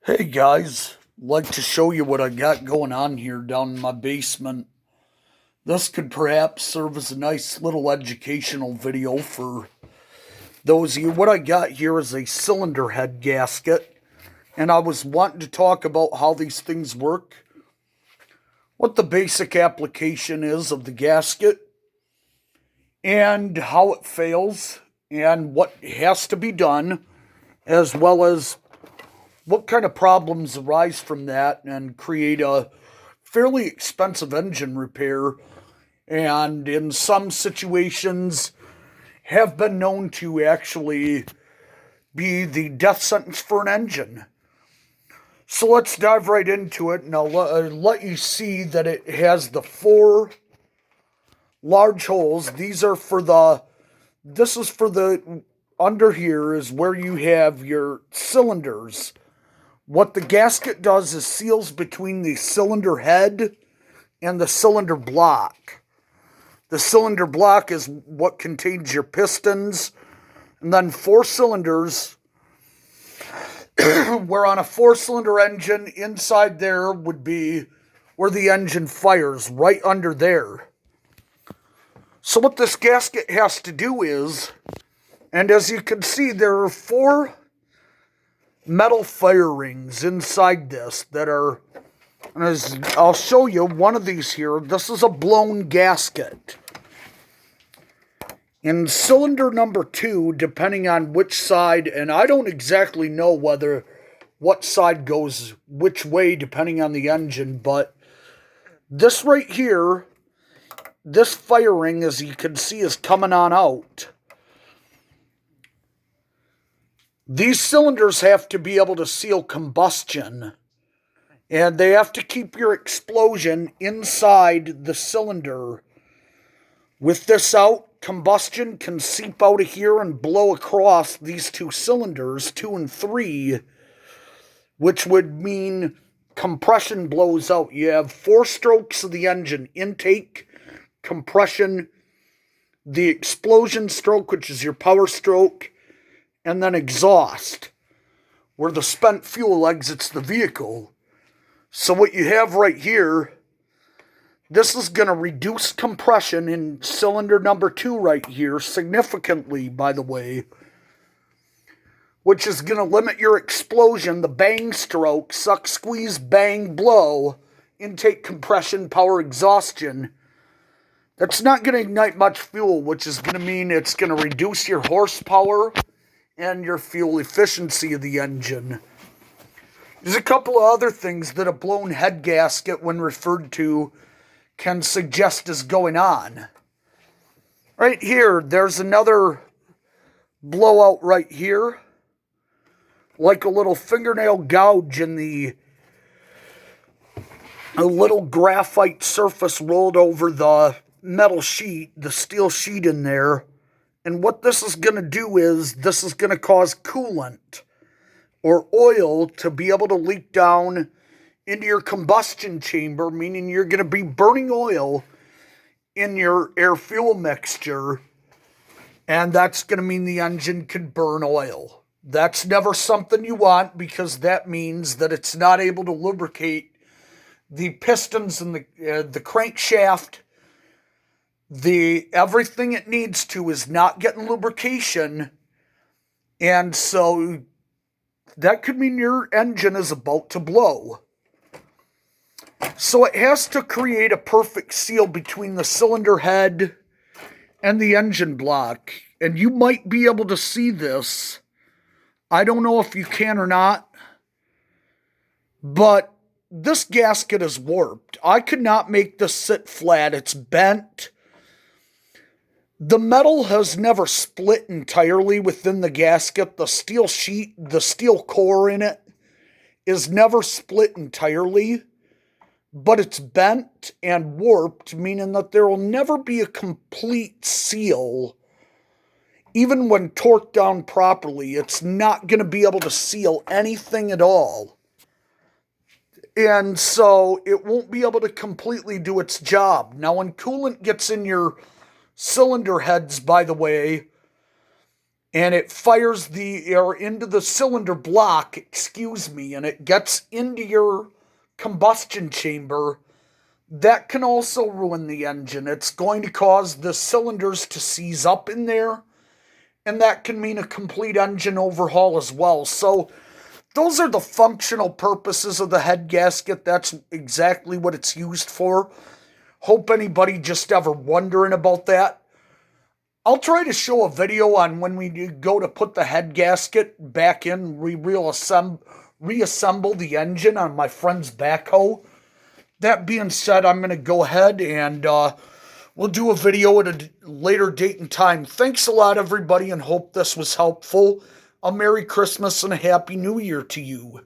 Hey guys, like to show you what I got going on here down in my basement. This could perhaps serve as a nice little educational video for those of you. What I got here is a cylinder head gasket, and I was wanting to talk about how these things work, what the basic application is of the gasket, and how it fails, and what has to be done, as well as what kind of problems arise from that and create a fairly expensive engine repair, and in some situations have been known to actually be the death sentence for an engine. So let's dive right into it, and I'll let you see that it has the four large holes. This is for the, under here is where you have your cylinders. What the gasket does is seals between the cylinder head and the cylinder block. The cylinder block is what contains your pistons, and then four cylinders. Where on a four-cylinder engine, inside there would be where the engine fires, right under there. So what this gasket has to do is, and as you can see, there are four metal fire rings inside this that are, and as I'll show you one of these here. This is a blown gasket. In cylinder number 2, depending on which side, and I don't exactly know what side goes which way depending on the engine, but this right here, this fire ring, as you can see, is coming on out. These cylinders have to be able to seal combustion, and they have to keep your explosion inside the cylinder. With this out, combustion can seep out of here and blow across these two cylinders, 2 and 3, which would mean compression blows out. You have 4 strokes of the engine: intake, compression, the explosion stroke, which is your power stroke, and then exhaust, where the spent fuel exits the vehicle. So what you have right here, this is going to reduce compression in cylinder number 2 right here significantly, by the way, which is going to limit your explosion, the bang stroke, suck, squeeze, bang, blow, intake, compression, power, exhaustion. That's not going to ignite much fuel, which is going to mean it's going to reduce your horsepower and your fuel efficiency of the engine. There's a couple of other things that a blown head gasket, when referred to, can suggest is going on. Right here, there's another blowout right here, like a little fingernail gouge in a little graphite surface rolled over the metal sheet, the steel sheet in there. And what this is going to do is, this is going to cause coolant or oil to be able to leak down into your combustion chamber, meaning you're going to be burning oil in your air-fuel mixture, and that's going to mean the engine can burn oil. That's never something you want, because that means that it's not able to lubricate the pistons and the crankshaft. Everything it needs to is not getting lubrication, and so that could mean your engine is about to blow. So it has to create a perfect seal between the cylinder head and the engine block, and you might be able to see this. I don't know if you can or not, but this gasket is warped. I could not make this sit flat. It's bent. The metal has never split entirely within the gasket. The steel sheet, the steel core in it, is never split entirely, but it's bent and warped, meaning that there will never be a complete seal. Even when torqued down properly, it's not going to be able to seal anything at all. And so it won't be able to completely do its job. Now, when coolant gets in your cylinder heads, by the way, and it fires the air into the cylinder block, and it gets into your combustion chamber, that can also ruin the engine. It's going to cause the cylinders to seize up in there, and that can mean a complete engine overhaul as well. So, those are the functional purposes of the head gasket. That's exactly what it's used for. Hope anybody just ever wondering about that. I'll try to show a video on when we go to put the head gasket back in, reassemble the engine on my friend's backhoe. That being said, I'm going to go ahead and we'll do a video at a later date and time. Thanks a lot, everybody, and hope this was helpful. A Merry Christmas and a Happy New Year to you.